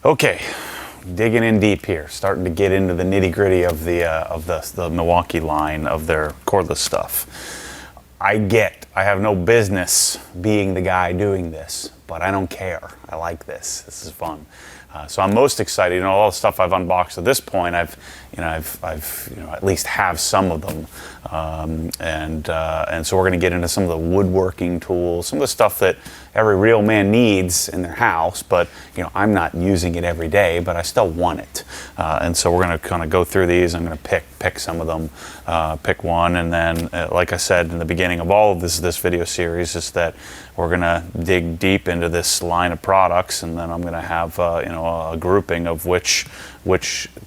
Okay, digging in deep here, starting to get into the nitty-gritty of the Milwaukee line of their cordless stuff. I have no business being the guy doing this, but I don't care. I like this. This is fun. So I'm most excited. All the stuff I've unboxed at this point, I've at least have some of them, and so we're going to get into some of the woodworking tools, some of the stuff that every real man needs in their house. But I'm not using it every day, but I still want it, and so we're going to kind of go through these. I'm going to pick some of them, pick one, and then, like I said in the beginning of all of this video series, is that we're going to dig deep into this line of products, and then I'm going to have a grouping of which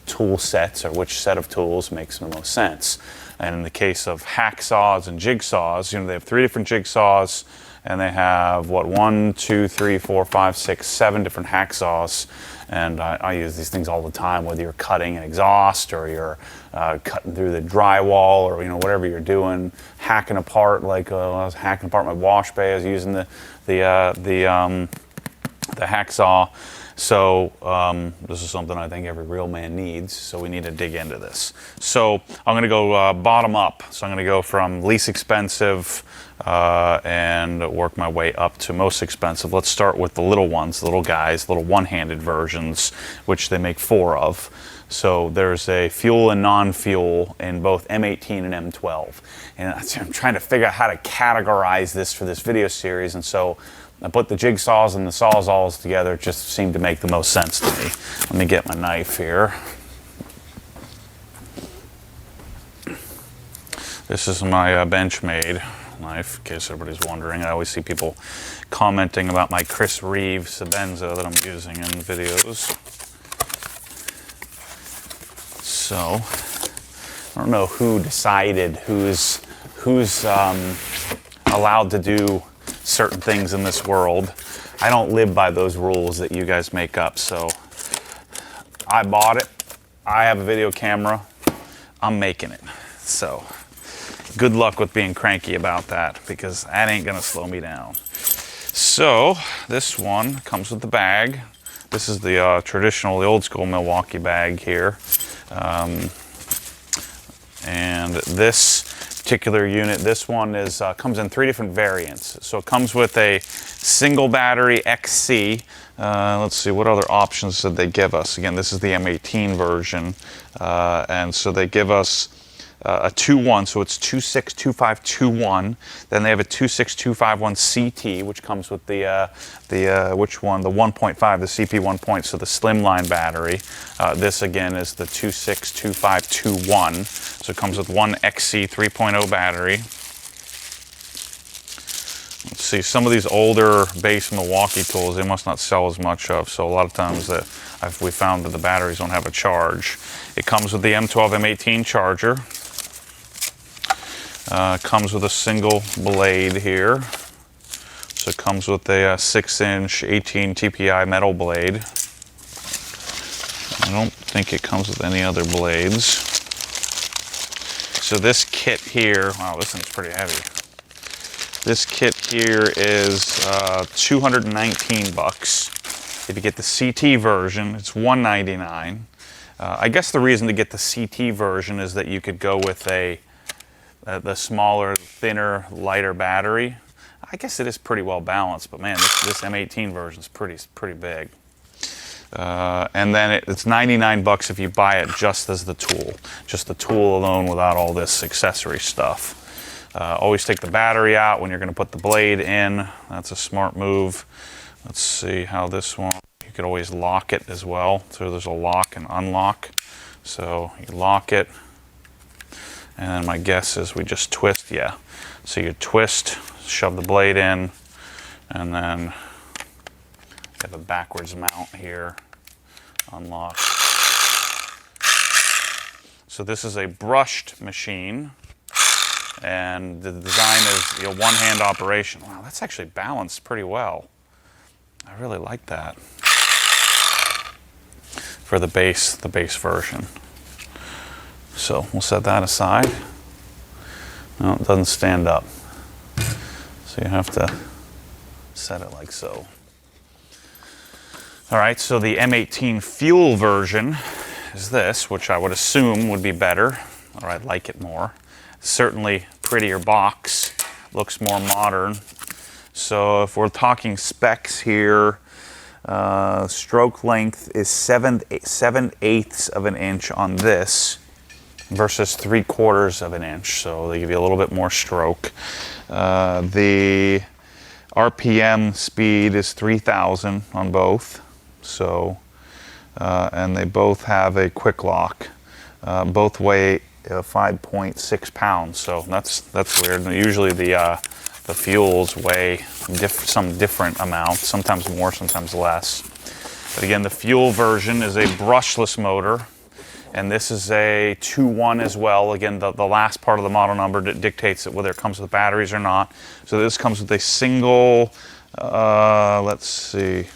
tool sets or which set of tools makes the most sense. And in the case of hacksaws and jigsaws, they have 3 different jigsaws, and they have 1, 2, 3, 4, 5, 6, 7 different hacksaws. And I use these things all the time, whether you're cutting an exhaust or you're cutting through the drywall, or whatever you're doing, hacking apart. Like I was hacking apart my wash bay, I was using the hacksaw. So this is something I think every real man needs, so we need to dig into this. So I'm going to go bottom up. So I'm going to go from least expensive and work my way up to most expensive. Let's start with the little ones, the little guys, little one-handed versions, which they make 4 of. So there's a fuel and non-fuel in both M18 and M12. And I'm trying to figure out how to categorize this for this video series, and so I put the jigsaws and the Sawzalls together. It just seemed to make the most sense to me. Let me get my knife here. This is my Benchmade knife, in case everybody's wondering. I always see people commenting about my Chris Reeve Sebenza that I'm using in videos. So, I don't know who decided who's allowed to do certain things in this world. I don't live by those rules that you guys make up, so I bought it. I have a video camera. I'm making it. So good luck with being cranky about that, because that ain't gonna slow me down. So this one comes with the bag. This is the traditional, the old school Milwaukee bag here. And this particular unit, this one is comes in 3 different variants. So it comes with a single battery XC. Let's see, what other options did they give us? Again, this is the M18 version, and so they give us a 2.1, so it's 262521. Then they have a 26251 CT, which comes with the which one? The 1.5, the CP 1. So the slimline battery. This again is the 262521. So it comes with one XC 3.0 battery. Let's see, some of these older base Milwaukee tools, they must not sell as much of. So a lot of times we found that the batteries don't have a charge. It comes with the M12 M18 charger. Comes with a single blade here. So it comes with a 6-inch 18 TPI metal blade. I don't think it comes with any other blades. So this kit here, wow, this thing's pretty heavy. This kit here is $219. If you get the CT version, it's $199. I guess the reason to get the CT version is that you could go with the smaller, thinner, lighter battery. I guess it is pretty well balanced, but man, this M18 version is pretty big. And then it's $99 if you buy it just as the tool alone, without all this accessory stuff. Always take the battery out when you're going to put the blade in. That's a smart move. Let's see how this one. You could always lock it as well. So there's a lock and unlock. So you lock it. And then my guess is we just twist, yeah. So you twist, shove the blade in, and then you have a backwards mount here, unlock. So this is a brushed machine, and the design is one-hand operation. Wow, that's actually balanced pretty well. I really like that for the base version. So we'll set that aside. No, it doesn't stand up. So you have to set it like so. All right, so the M18 fuel version is this, which I would assume would be better, or I'd like it more. Certainly prettier box, looks more modern. So if we're talking specs here, stroke length is 7/8 of an inch on this versus 3/4 of an inch. So they give you a little bit more stroke. The RPM speed is 3,000 on both. So, and they both have a quick lock. Both weigh 5.6 pounds. So that's weird. Usually the fuels weigh some different amount, sometimes more, sometimes less. But again, the fuel version is a brushless motor, and this is a 2-1 as well. Again, the last part of the model number dictates whether it comes with batteries or not. So this comes with a single, let's see,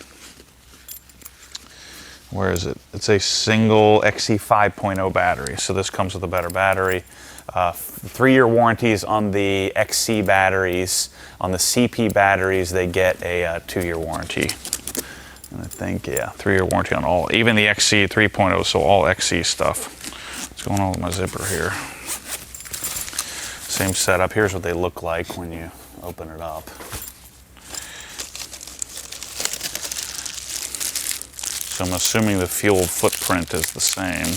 where is it? It's a single XC 5.0 battery. So this comes with a better battery. 3-year warranties on the XC batteries. On the CP batteries, they get a 2-year warranty. And I think, yeah, 3-year warranty on all, even the XC 3.0, so all XC stuff. What's going on with my zipper here? Same setup. Here's what they look like when you open it up. So I'm assuming the fuel footprint is the same.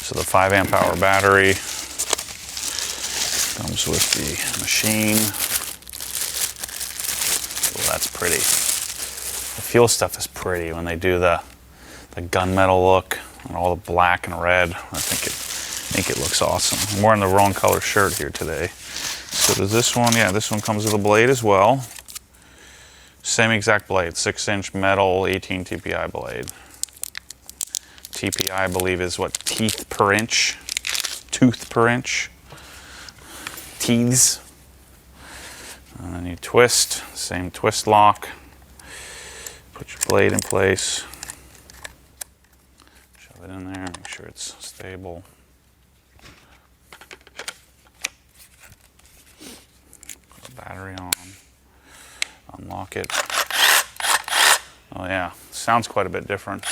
So the 5-amp-hour battery comes with the machine. Oh, that's pretty. The fuel stuff is pretty when they do the gunmetal look and all the black and red. I think it looks awesome. I'm wearing the wrong color shirt here today. So does this one? Yeah, this one comes with a blade as well. Same exact blade, 6-inch metal 18 TPI blade. TPI, I believe, is what, teeth per inch? Tooth per inch? Teeths. And then you twist, same twist lock. Put your blade in place. Shove it in there, make sure it's stable. Put the battery on. Unlock it. Oh yeah, sounds quite a bit different.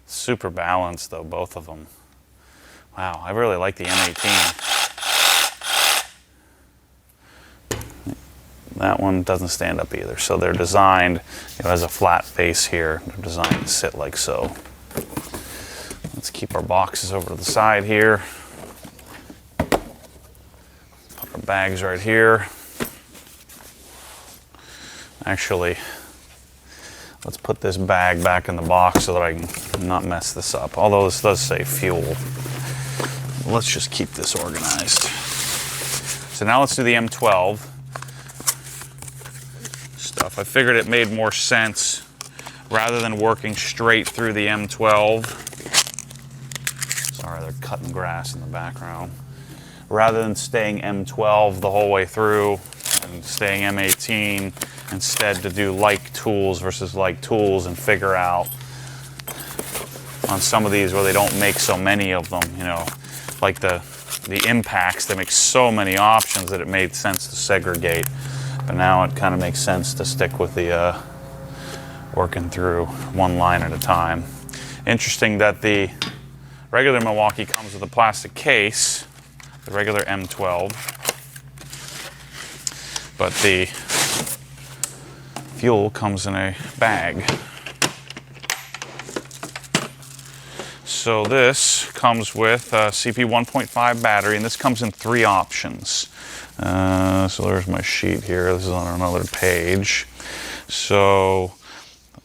Super balanced though, both of them. Wow, I really like the M18. That one doesn't stand up either. So they're designed, it has a flat base here. They're designed to sit like so. Let's keep our boxes over to the side here. Put our bags right here. Actually, let's put this bag back in the box so that I can not mess this up. Although this does say fuel. Let's just keep this organized. So now let's do the M12 stuff. I figured it made more sense rather than working straight through the M12. Sorry, they're cutting grass in the background. Rather than staying M12 the whole way through and staying M18, instead to do like tools versus like tools and figure out on some of these where they don't make so many of them, you know, like the impacts, they make so many options that it made sense to segregate. But now it kind of makes sense to stick with the working through one line at a time. Interesting that the regular Milwaukee comes with a plastic case, the regular M12, but the fuel comes in a bag. So this comes with a CP 1.5 battery, and this comes in 3 options. So there's my sheet here. This is on another page. So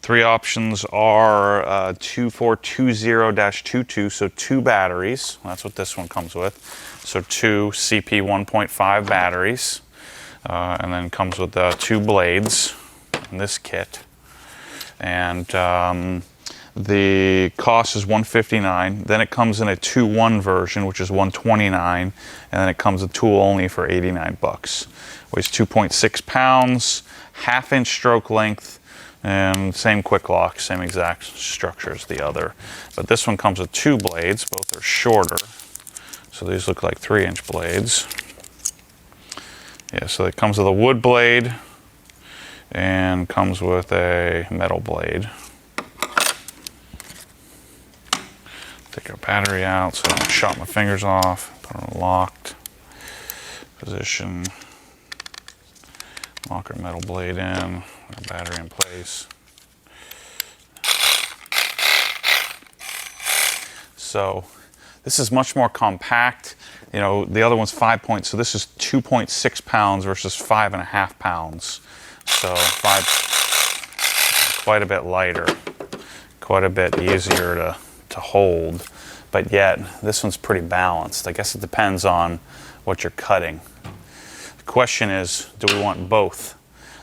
3 options are 2420-22, so 2 batteries. That's what this one comes with. So 2 CP 1.5 batteries, and then comes with 2 blades in this kit. And the cost is $159. Then it comes in a 2-1 version, which is $129, and then it comes with tool only for $89. Weighs 2.6 pounds, 1/2 inch stroke length, And same quick lock, same exact structure as the other. But this one comes with 2 blades, both are shorter. So these look like 3-inch blades. Yeah, so it comes with a wood blade and comes with a metal blade. Take our battery out so I don't chop my fingers off. Put it in a locked position. Lock our metal blade in, our battery in place. So this is much more compact. You know, the other one's 5 points, so this is 2.6 pounds versus 5.5 pounds. So quite a bit lighter, quite a bit easier to hold, but yet this one's pretty balanced. I guess it depends on what you're cutting. The question is, do we want both?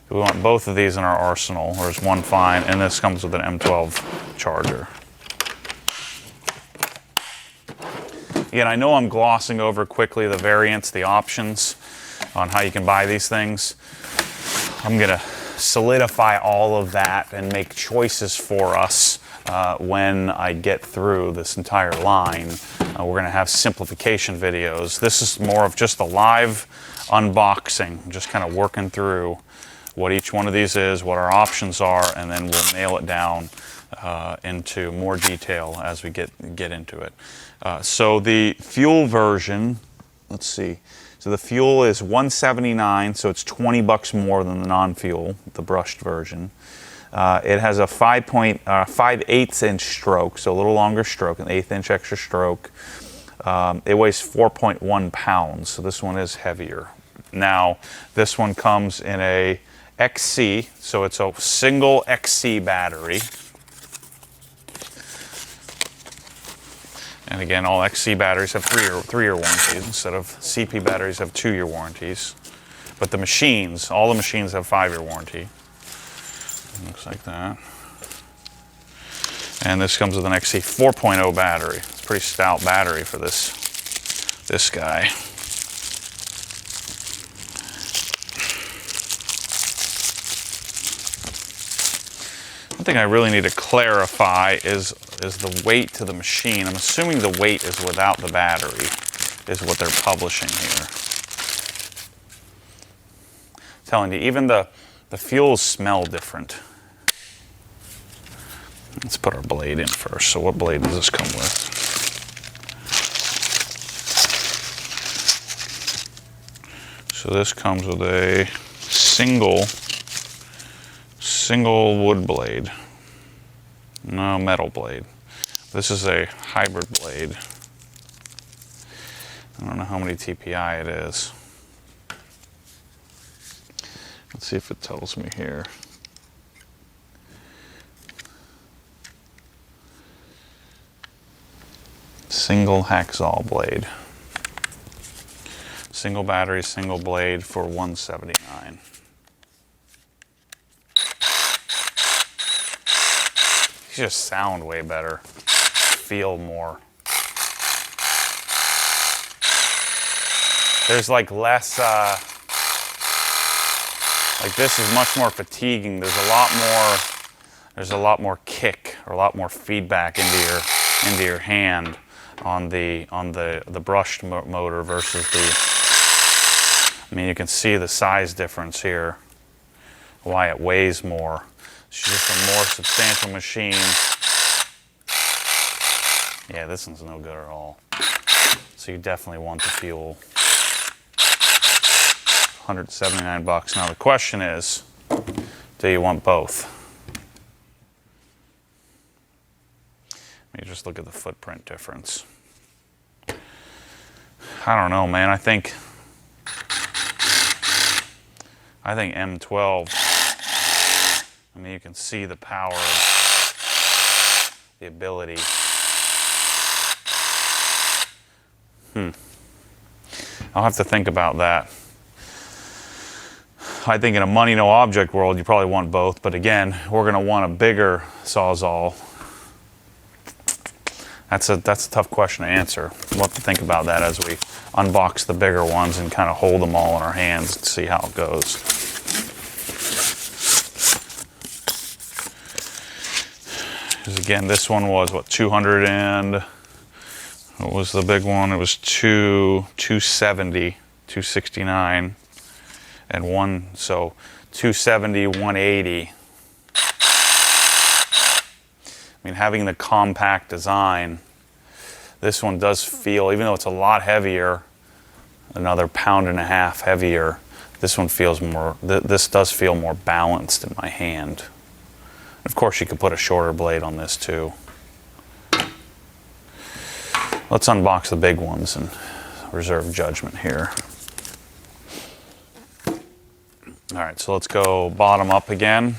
Do we want both of these in our arsenal, or is one fine? And this comes with an M12 charger. Again, I know I'm glossing over quickly the variants, the options on how you can buy these things. I'm gonna solidify all of that and make choices for us when I get through this entire line. We're gonna have simplification videos. This is more of just a live unboxing, just kind of working through what each one of these is, what our options are, and then we'll nail it down into more detail as we get into it. So the fuel version, let's see. So the fuel is $179, so it's $20 more than the non-fuel, the brushed version. It has a 5/8 inch stroke, so a little longer stroke, an 1/8 inch extra stroke. It weighs 4.1 pounds, so this one is heavier. Now, this one comes in a XC, so it's a single XC battery. And again, all XC batteries have three-year warranties instead of CP batteries have 2-year warranties. But the machines, all the machines have 5-year warranty. Looks like that. And this comes with an XC 4.0 battery. It's a pretty stout battery for this guy. One thing I really need to clarify is the weight to the machine. I'm assuming the weight is without the battery, is what they're publishing here. I'm telling you, even the fuels smell different. Let's put our blade in first. So what blade does this come with? So this comes with a single wood blade. No, metal blade. This is a hybrid blade. I don't know how many TPI it is. Let's see if it tells me here. Single Hackzall blade. Single battery, single blade for $179. These just sound way better. Feel more. There's like less, like this is much more fatiguing. There's a lot more kick or a lot more feedback into your hand on the brushed motor versus the, I mean, you can see the size difference here, why it weighs more. It's just a more substantial machine. Yeah, this one's no good at all. So you definitely want the fuel. $179. Now the question is, do you want both? Let me just look at the footprint difference. I don't know, man. I think M12, I mean, you can see the power of the ability. I'll have to think about that. I think in a money no object world, you probably want both, but again, we're going to want a bigger Sawzall. That's a tough question to answer. We'll have to think about that as we unbox the bigger ones and kind of hold them all in our hands and see how it goes. Because again, this one was what, 200 and, what was the big one? It was 270, 269, and one, so 270, 180. I mean, having the compact design, this one does feel, even though it's a lot heavier, another pound and a half heavier, this one feels more, this does feel more balanced in my hand. Of course, you could put a shorter blade on this too. Let's unbox the big ones and reserve judgment here. All right, so let's go bottom up again.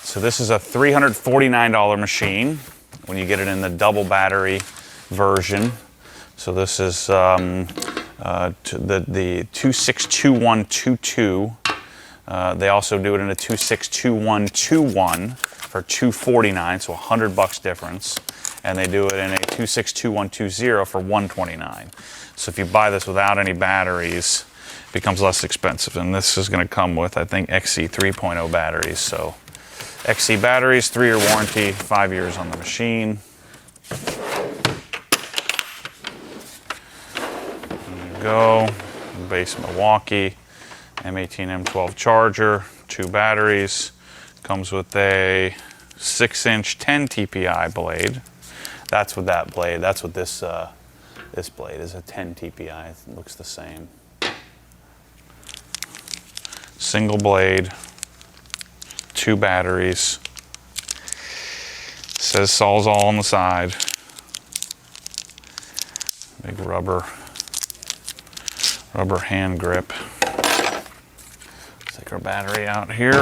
So this is a $349 machine when you get it in the double battery version. So this is the 262122. They also do it in a 262121 for $249, so $100 difference. And they do it in a 262120 for $129. So if you buy this without any batteries, it becomes less expensive. And this is going to come with, I think, XC 3.0 batteries. So XC batteries, 3-year warranty, 5 years on the machine. There you go. Base Milwaukee M18 M12 charger, 2 batteries. Comes with a 6-inch 10 TPI blade. That's what that blade. That's what this this blade is, a 10 TPI. It looks the same. Single blade. 2 batteries. It says Sawzall on the side. Big rubber hand grip. Take our battery out here.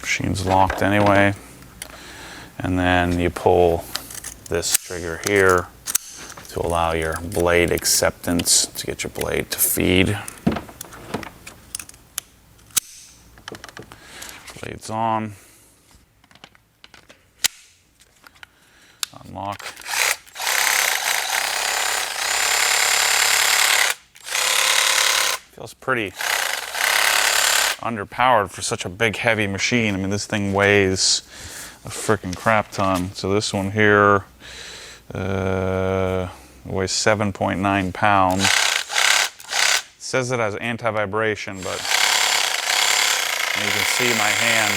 Machine's locked anyway. And then you pull this trigger here to allow your blade acceptance, to get your blade to feed. Blade's on. Unlock. Feels pretty underpowered for such a big heavy machine. I mean, this thing weighs a freaking crap ton. So this one here weighs 7.9 pounds. It says it has anti-vibration, but you can see my hand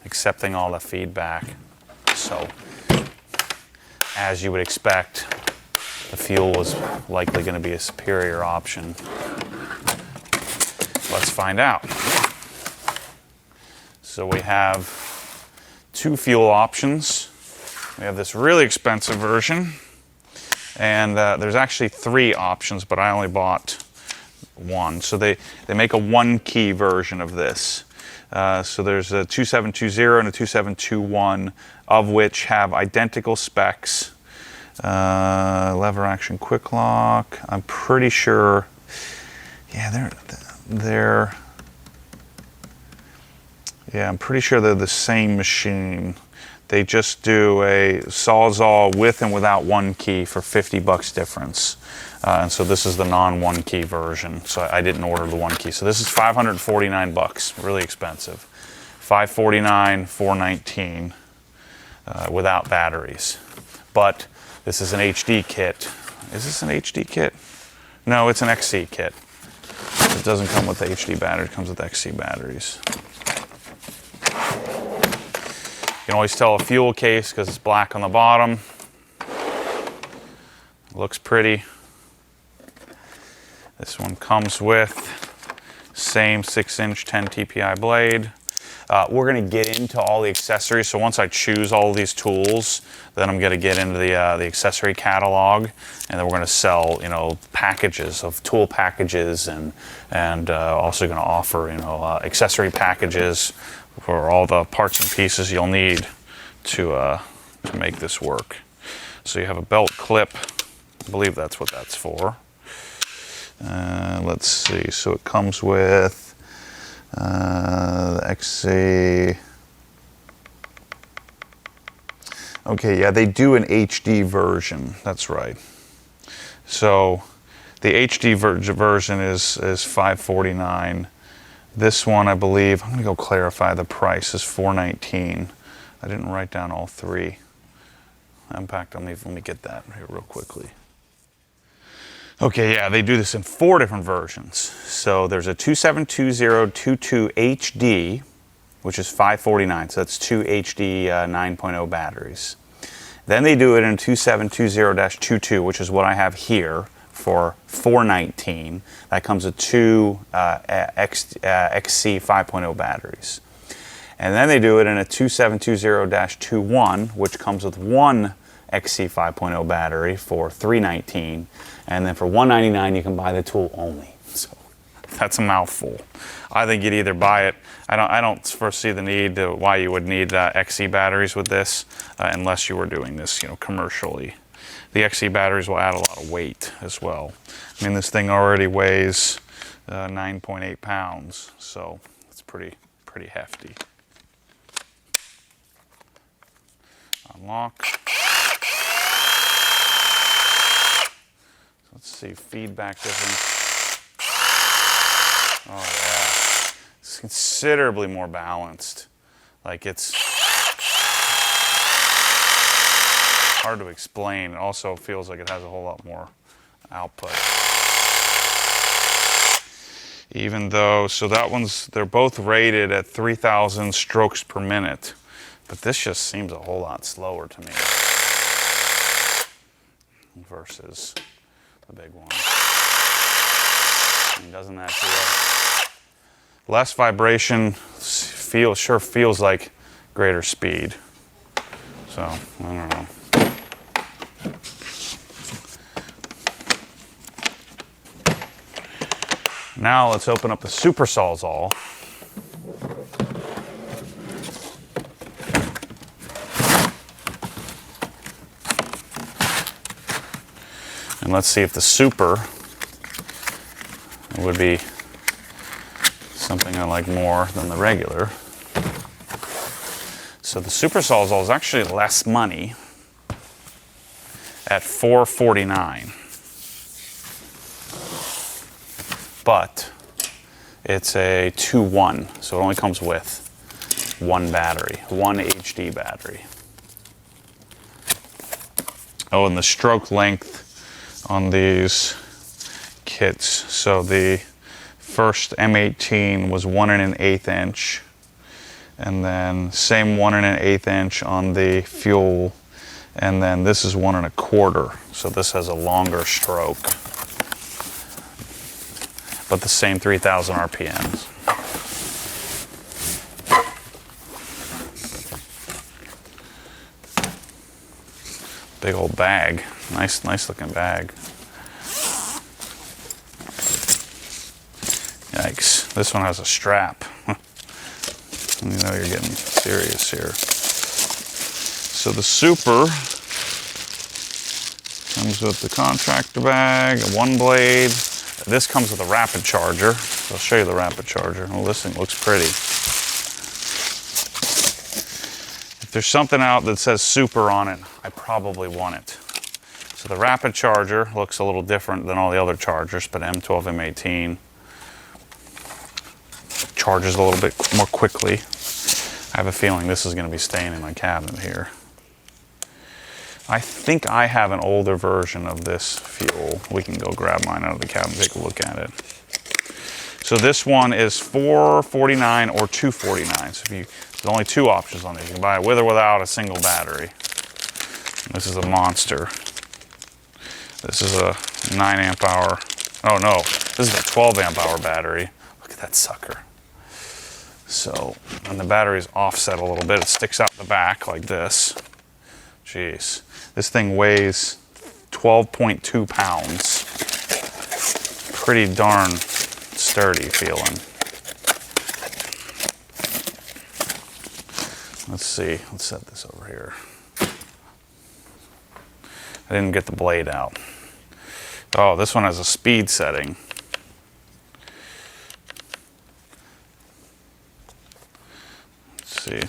accepting all the feedback. So, as you would expect, the fuel was likely going to be a superior option. Let's find out. So we have 2 fuel options. We have this really expensive version, and there's actually 3 options, but I only bought 1. So they make a 1-key version of this. So there's a 2720 and a 2721, of which have identical specs. Lever action quick lock. I'm pretty sure, yeah, I'm pretty sure they're the same machine. They just do a Sawzall with and without 1 key for $50 difference. And so this is the non-1 key version. So I didn't order the 1 key. So this is $549, really expensive. $549, $419 without batteries. But this is an HD kit. Is this an HD kit? No, it's an XC kit. It doesn't come with the HD battery, it comes with XC batteries. You can always tell a fuel case because it's black on the bottom. Looks pretty. This one comes with same 6-inch 10 TPI blade. We're going to get into all the accessories. So once I choose all of these tools, then I'm going to get into the accessory catalog, and then we're going to sell, packages of tool packages, and also going to offer, accessory packages for all the parts and pieces you'll need to make this work. So you have a belt clip. I believe that's what that's for. Let's see. So it comes with the XC. Okay, yeah, they do an HD version. That's right. So the HD version is $549. This one, I believe, I'm gonna go clarify the price, is $419. I didn't write down all three. In fact, let me get that here real quickly. Okay, yeah, they do this in 4 different versions. So there's a 272022 HD, which is $549, so that's 2 HD 9.0 batteries. Then they do it in 2720-22, which is what I have here, for $419. That comes with 2 XC 5.0 batteries. And then they do it in a 2720-21, which comes with 1 XC 5.0 battery for $319. And then for $199, you can buy the tool only. So that's a mouthful. I think you'd either buy it. I don't foresee the need to, why you would need XC batteries with this, unless you were doing this, commercially. The XC batteries will add a lot of weight as well. I mean, this thing already weighs 9.8 pounds, so it's pretty hefty. Unlock. Let's see, feedback difference. Oh yeah, it's considerably more balanced. Like, it's hard to explain. It also feels like it has a whole lot more output. Even though, so that one's, they're both rated at 3,000 strokes per minute, but this just seems a whole lot slower to me versus the big one. And doesn't that feel less vibration? Sure feels like greater speed. So I don't know. Now let's open up the Super Sawzall. And let's see if the Super would be something I like more than the regular. So the Super Sawzall is actually less money at $449. But it's a 2-1, so it only comes with 1 battery, 1 HD battery. Oh, and the stroke length on these kits. So the first M18 was 1 1/8 inch, and then same 1 1/8 inch on the fuel, and then this is 1 1/4. So this has a longer stroke, but the same 3,000 RPMs. Big old bag, nice looking bag. Yikes, this one has a strap. You know you're getting serious here. So the Super comes with the contractor bag, a 1 blade. This comes with a rapid charger. So I'll show you the rapid charger. Oh, this thing looks pretty. If there's something out that says Super on it, I probably want it. So the rapid charger looks a little different than all the other chargers, but M12, M18 charges a little bit more quickly. I have a feeling this is going to be staying in my cabinet here. I think I have an older version of this fuel. We can go grab mine out of the cabinet and take a look at it. So this one is $449 or $249. So there's only 2 options on these. You can buy it with or without a single battery. This is a monster. This is a 9 amp hour. Oh no, this is a 12 amp hour battery. Look at that sucker. So, and the battery's offset a little bit. It sticks out the back like this. Jeez. This thing weighs 12.2 pounds. Pretty darn sturdy feeling. Let's see, let's set this over here. I didn't get the blade out. Oh, this one has a speed setting. Let's see.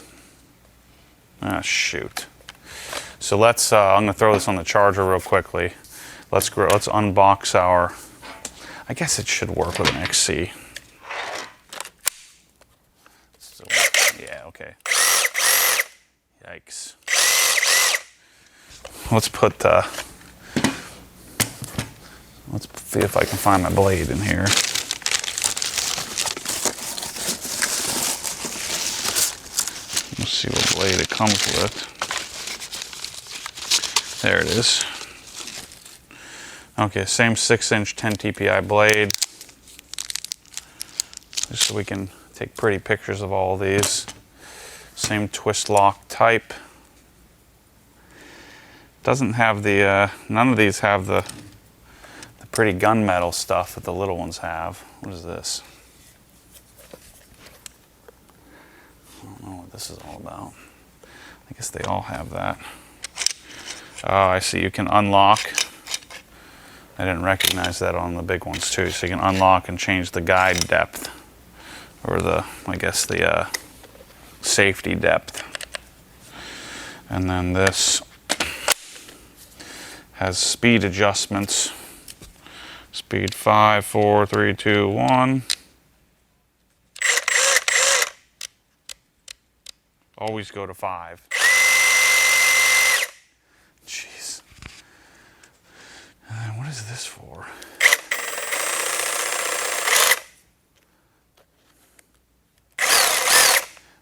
Ah, shoot. So let's, I'm gonna throw this on the charger real quickly. Let's unbox our, I guess it should work with an XC. Yikes. Let's see if I can find my blade in here. Let's see what blade it comes with. There it is. Okay, same 6-inch 10 TPI blade. Just so we can take pretty pictures of all of these. Same twist lock type. Doesn't have the, none of these have the pretty gunmetal stuff that the little ones have. What is this? I don't know what this is all about. I guess they all have that. Oh, I see, you can unlock. I didn't recognize that on the big ones too. So you can unlock and change the guide depth, or I guess the safety depth. And then this has speed adjustments. Speed 5, 4, 3, 2, 1. Always go to 5. Jeez. What is this for?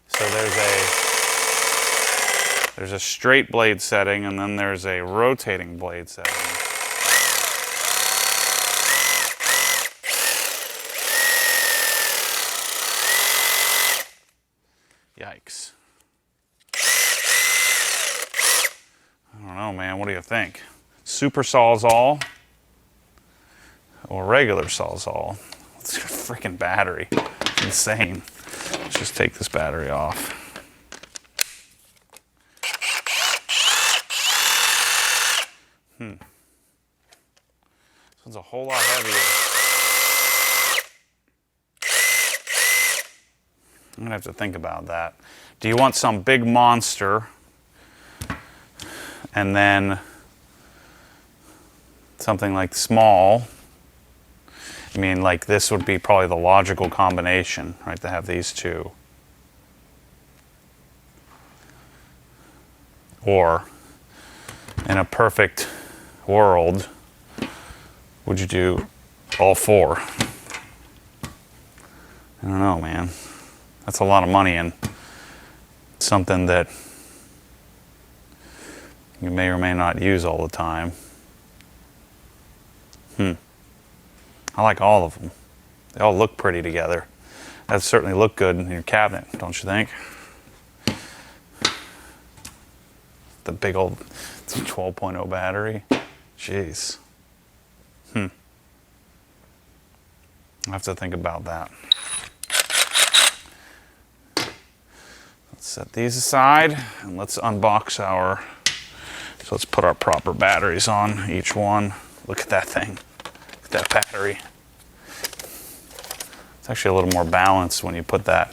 So there's a straight blade setting, and then there's a rotating blade setting. Yikes. I don't know, man. What do you think? Super Sawzall or regular Sawzall? It's a freaking battery. It's insane. Let's just take this battery off. This one's a whole lot heavier. I'm gonna have to think about that. Do you want some big monster and then something like small? I mean, like this would be probably the logical combination, right, to have these two. Or in a perfect world, would you do all 4? I don't know, man. That's a lot of money and something that you may or may not use all the time. I like all of them. They all look pretty together. That certainly look good in your cabinet, don't you think? The big old 12.0 battery. Jeez. I'll have to think about that. Let's set these aside and let's unbox our, so let's put our proper batteries on each one. Look at that thing. Look at that battery. It's actually a little more balanced when you put that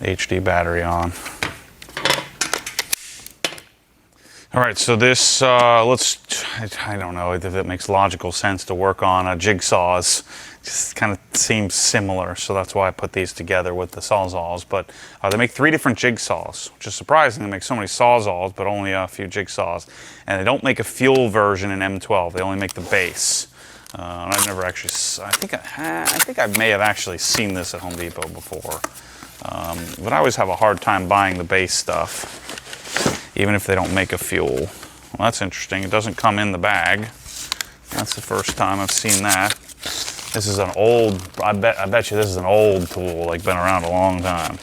HD battery on. All right, so this, I don't know if it makes logical sense to work on jigsaws. Just kind of seems similar, so that's why I put these together with the Sawzalls. But they make 3 different jigsaws, which is surprising. They make so many Sawzalls, but only a few jigsaws. And they don't make a fuel version in M12. They only make the base. And I've never actually, I think I may have actually seen this at Home Depot before. But I always have a hard time buying the base stuff, even if they don't make a fuel. Well, that's interesting. It doesn't come in the bag. That's the first time I've seen that. This is an old, I bet you this is an old tool, like been around a long time.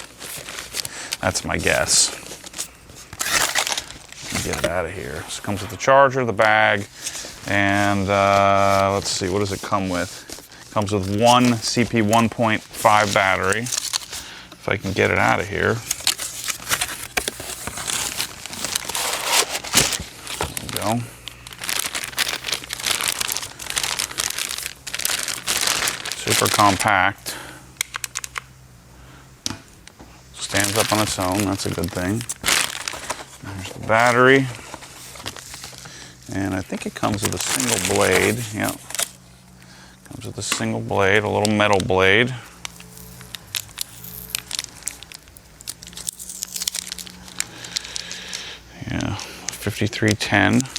That's my guess. Get it out of here. So it comes with the charger, the bag, and let's see, what does it come with? It comes with one CP 1.5 battery. If I can get it out of here. There we go. Super compact. Stands up on its own, that's a good thing. There's the battery. And I think it comes with a single blade. Yep. Comes with a single blade, a little metal blade. 5310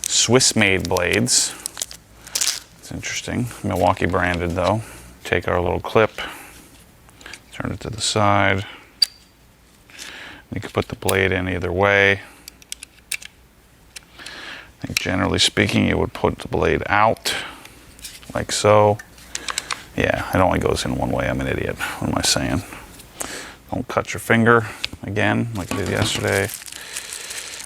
Swiss-made blades. It's interesting. Milwaukee branded though. Take our little clip, turn it to the side. You can put the blade in either way. I think generally speaking, you would put the blade out like so. Yeah, it only goes in one way. I'm an idiot. What am I saying? Don't cut your finger again, like I did yesterday.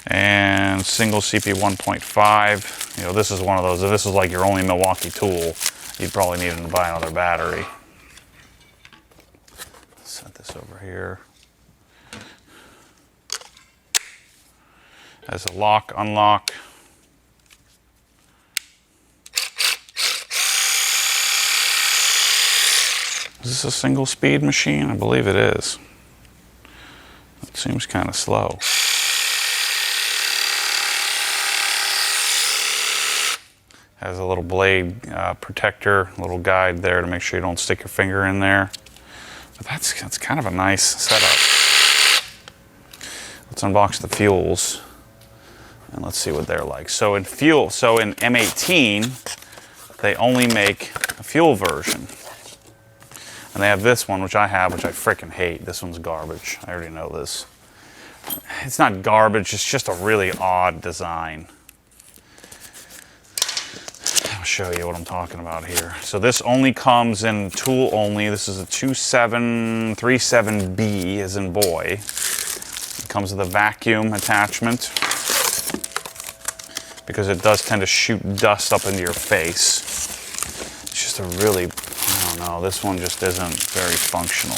And single CP 1.5. You know, this is one of those. If this is like your only Milwaukee tool, you'd probably need to buy another battery. Set this over here. Has a lock, unlock. Is this a single speed machine? I believe it is. It seems kind of slow. Has a little blade protector, little guide there to make sure you don't stick your finger in there. But that's kind of a nice setup. Let's unbox the fuels and let's see what they're like. So in M18, they only make a fuel version. And they have this one, which I have, which I freaking hate. This one's garbage. I already know this. It's not garbage, it's just a really odd design. I'll show you what I'm talking about here. So this only comes in tool only. This is a 2737B as in boy. It comes with a vacuum attachment because it does tend to shoot dust up into your face. It's just a really, I don't know, this one just isn't very functional.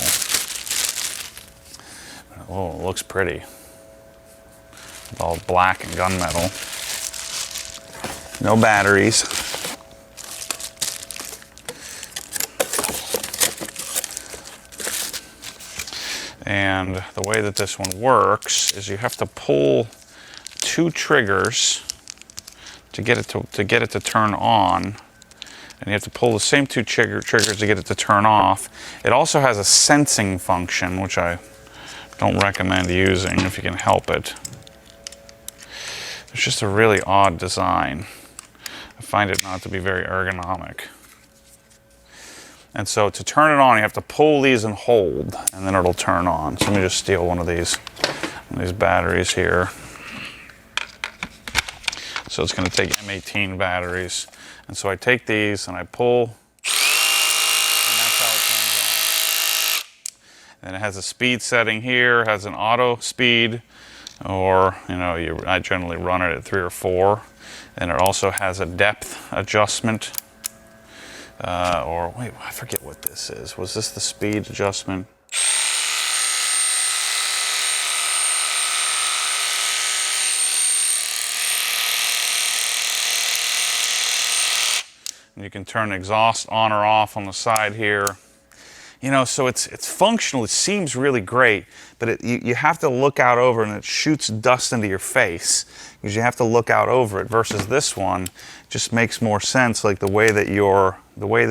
Oh, it looks pretty. It's all black and gunmetal. No batteries. And the way that this one works is you have to pull two triggers to get it to turn on, and you have to pull the same two triggers to get it to turn off. It also has a sensing function, which I don't recommend using if you can help it. It's just a really odd design. I find it not to be very ergonomic. And so to turn it on, you have to pull these and hold, and then it'll turn on. So let me just steal one of these batteries here. So it's going to take M18 batteries. And so I take these and I pull, and that's how it turns on. And it has a speed setting here, has an auto speed, or I generally run it at 3 or 4. And it also has a depth adjustment. Or wait, I forget what this is. Was this the speed adjustment? And you can turn the exhaust on or off on the side here. So it's functional. It seems really great, but you have to look out over, and it shoots dust into your face because you have to look out over it. Versus this one, just makes more sense. Like the way that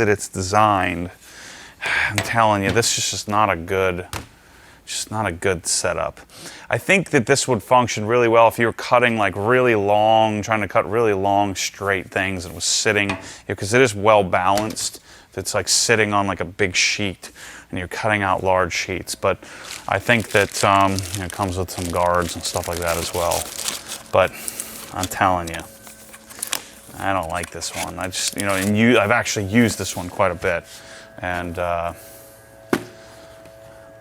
it's designed. I'm telling you, this is just not a good setup. I think that this would function really well if you were cutting like really long, trying to cut really long straight things, and it was sitting, because it is well balanced. If it's like sitting on like a big sheet and you're cutting out large sheets. But I think that it comes with some guards and stuff like that as well. But I'm telling you, I don't like this one. I've actually used this one quite a bit, and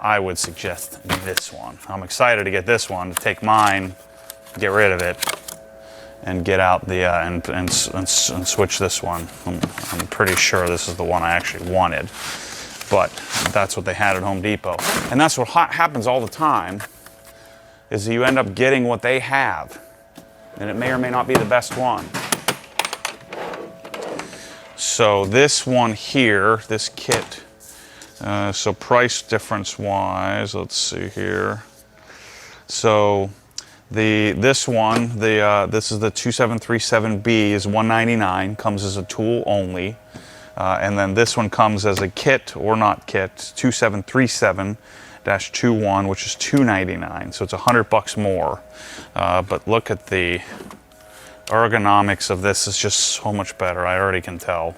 I would suggest this one. I'm excited to get this one, to take mine, get rid of it, and get out the and switch this one. I'm pretty sure this is the one I actually wanted, but that's what they had at Home Depot, and that's what happens all the time. Is you end up getting what they have, and it may or may not be the best one. So this one here, this kit. So price difference wise, let's see here. So this one, this is the 2737B, is $199, comes as a tool only. And then this one comes as a kit, or not kit, 2737, M18-21, which is $299, so it's $100 more. But look at the ergonomics of this, is just so much better. I already can tell.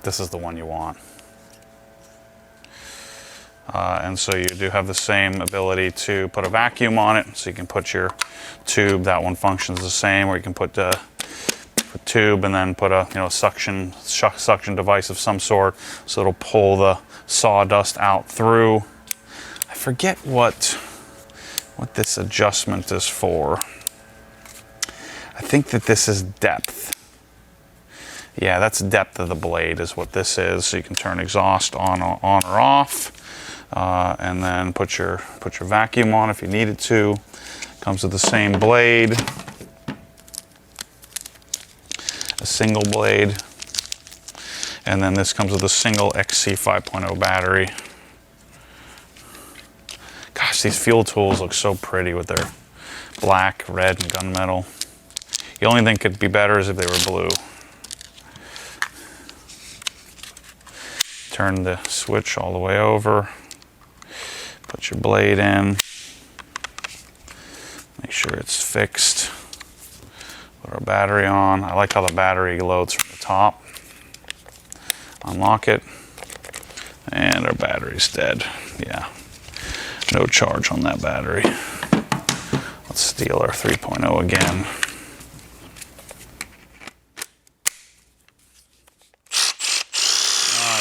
This is the one you want. And so you do have the same ability to put a vacuum on it, so you can put your tube. That one functions the same, or you can put a tube and then put a suction device of some sort, so it'll pull the sawdust out through. I forget what this adjustment is for. I think that this is depth. Yeah, that's depth of the blade is what this is. So you can turn exhaust on or off, and then put your vacuum on if you needed to. Comes with the same blade, a single blade, and then this comes with a single XC 5.0 battery. Gosh, these fuel tools look so pretty with their black, red, and gunmetal. The only thing could be better is if they were blue. Turn the switch all the way over. Put your blade in. Make sure it's fixed. Put our battery on. I like how the battery loads from the top. Unlock it. And our battery's dead. Yeah. No charge on that battery. Let's steal our 3.0 again. Oh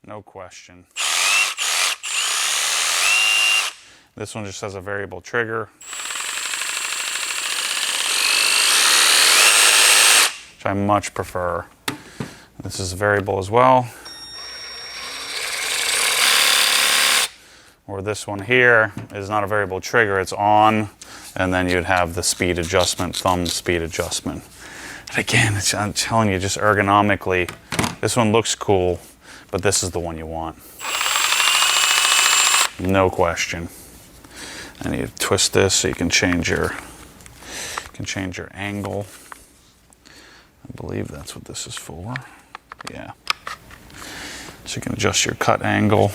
yeah. No question. This one just has a variable trigger, which I much prefer. This is variable as well. Or this one here is not a variable trigger, it's on, and then you'd have the speed adjustment, thumb speed adjustment. And again, I'm telling you, just ergonomically, this one looks cool, but this is the one you want. No question. And you twist this so you can change your angle. I believe that's what this is for. Yeah. So you can adjust your cut angle.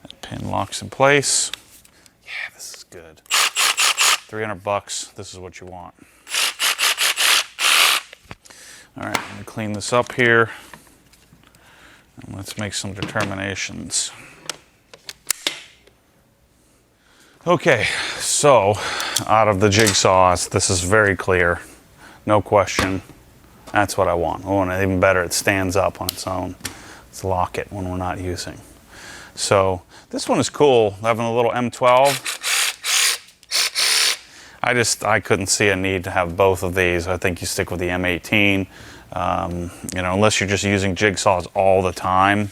That pin locks in place. Yeah, this is good. $300, this is what you want. All right, I'm gonna clean this up here. And let's make some determinations. Okay, so out of the jigsaws, this is very clear. No question. That's what I want. Oh, and even better, it stands up on its own. Let's lock it when we're not using. So this one is cool, having a little M12. I couldn't see a need to have both of these. I think you stick with the M18. Unless you're just using jigsaws all the time.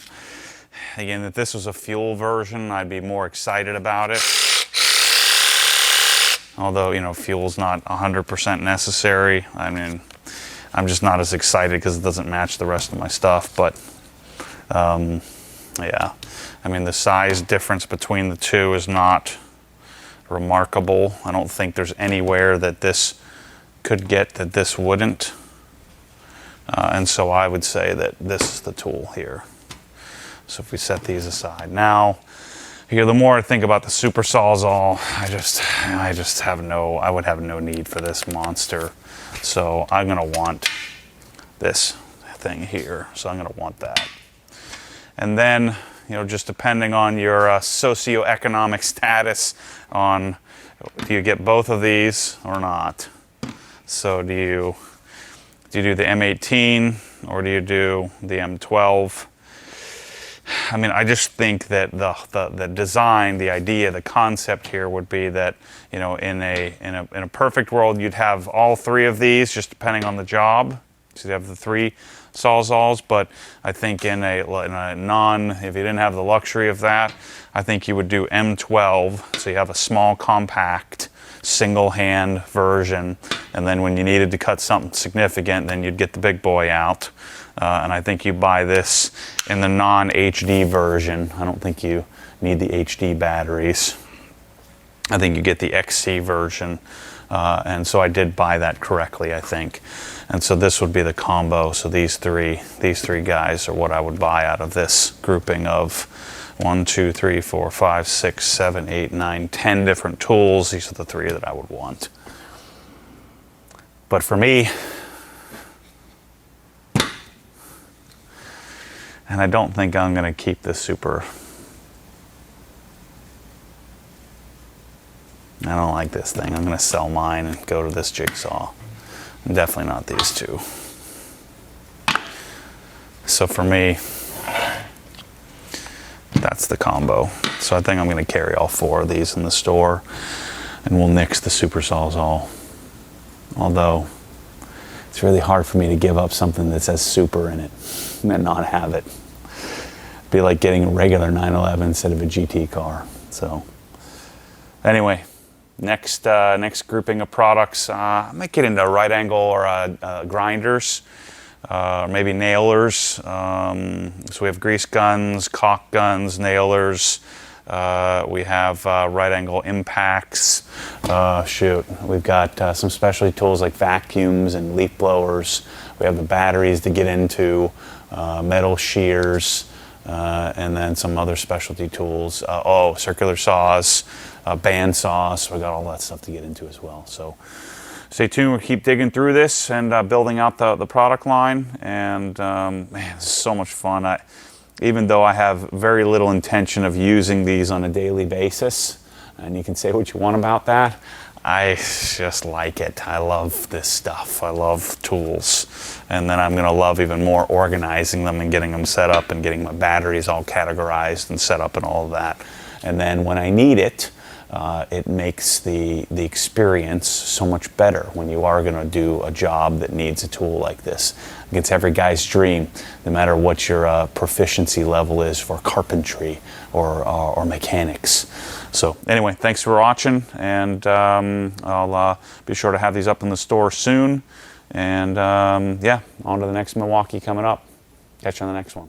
Again, if this was a fuel version, I'd be more excited about it. Although, fuel's not 100% necessary. I mean, I'm just not as excited because it doesn't match the rest of my stuff. But, yeah. I mean, the size difference between the two is not remarkable. I don't think there's anywhere that this could get that this wouldn't. And so I would say that this is the tool here. So if we set these aside now, the more I think about the Super Sawzall, I would have no need for this monster. So I'm gonna want this thing here. So I'm gonna want that. And then, just depending on your socioeconomic status on, do you get both of these or not? So do you do the M18 or do you do the M12? I mean, I just think that the design, the idea, the concept here would be that, in a perfect world, you'd have all three of these, just depending on the job. So you have the three Sawzalls, but I think if you didn't have the luxury of that, I think you would do M12. So you have a small, compact, single hand version, and then when you needed to cut something significant, then you'd get the big boy out. And I think you buy this in the non-HD version. I don't think you need the HD batteries. I think you get the XC version and so I did buy that correctly, I think. And so this would be the combo. So these three guys are what I would buy out of this grouping of 1, 2, 3, 4, 5, 6, 7, 8, 9, 10 different tools. These are the three that I would want. But for me, and I don't think I'm going to keep this super. I don't like this thing. I'm going to sell mine and go to this jigsaw. And definitely not these two. So for me, that's the combo. So I think I'm going to carry all 4 of these in the store, and we'll nix the super Sawzall. Although it's really hard for me to give up something that says super in it and not have it. It'd be like getting a regular 911 instead of a GT car. So anyway, next grouping of products, I might get into right angle or grinders, maybe nailers. So we have grease guns, caulk guns, nailers. We have right angle impacts. We've got some specialty tools like vacuums and leaf blowers. We have the batteries to get into, metal shears, and then some other specialty tools. Circular saws, band saws. So we got all that stuff to get into as well. So stay tuned. We'll keep digging through this and building out the product line. And man, it's so much fun. Even though I have very little intention of using these on a daily basis, and you can say what you want about that, I just like it. I love this stuff. I love tools. And then I'm going to love even more organizing them and getting them set up and getting my batteries all categorized and set up and all of that. And then when I need it, it makes the experience so much better when you are going to do a job that needs a tool like this. It's every guy's dream, no matter what your proficiency level is for carpentry or mechanics. So anyway, thanks for watching, and I'll be sure to have these up in the store soon. And yeah, on to the next Milwaukee coming up. Catch you on the next one.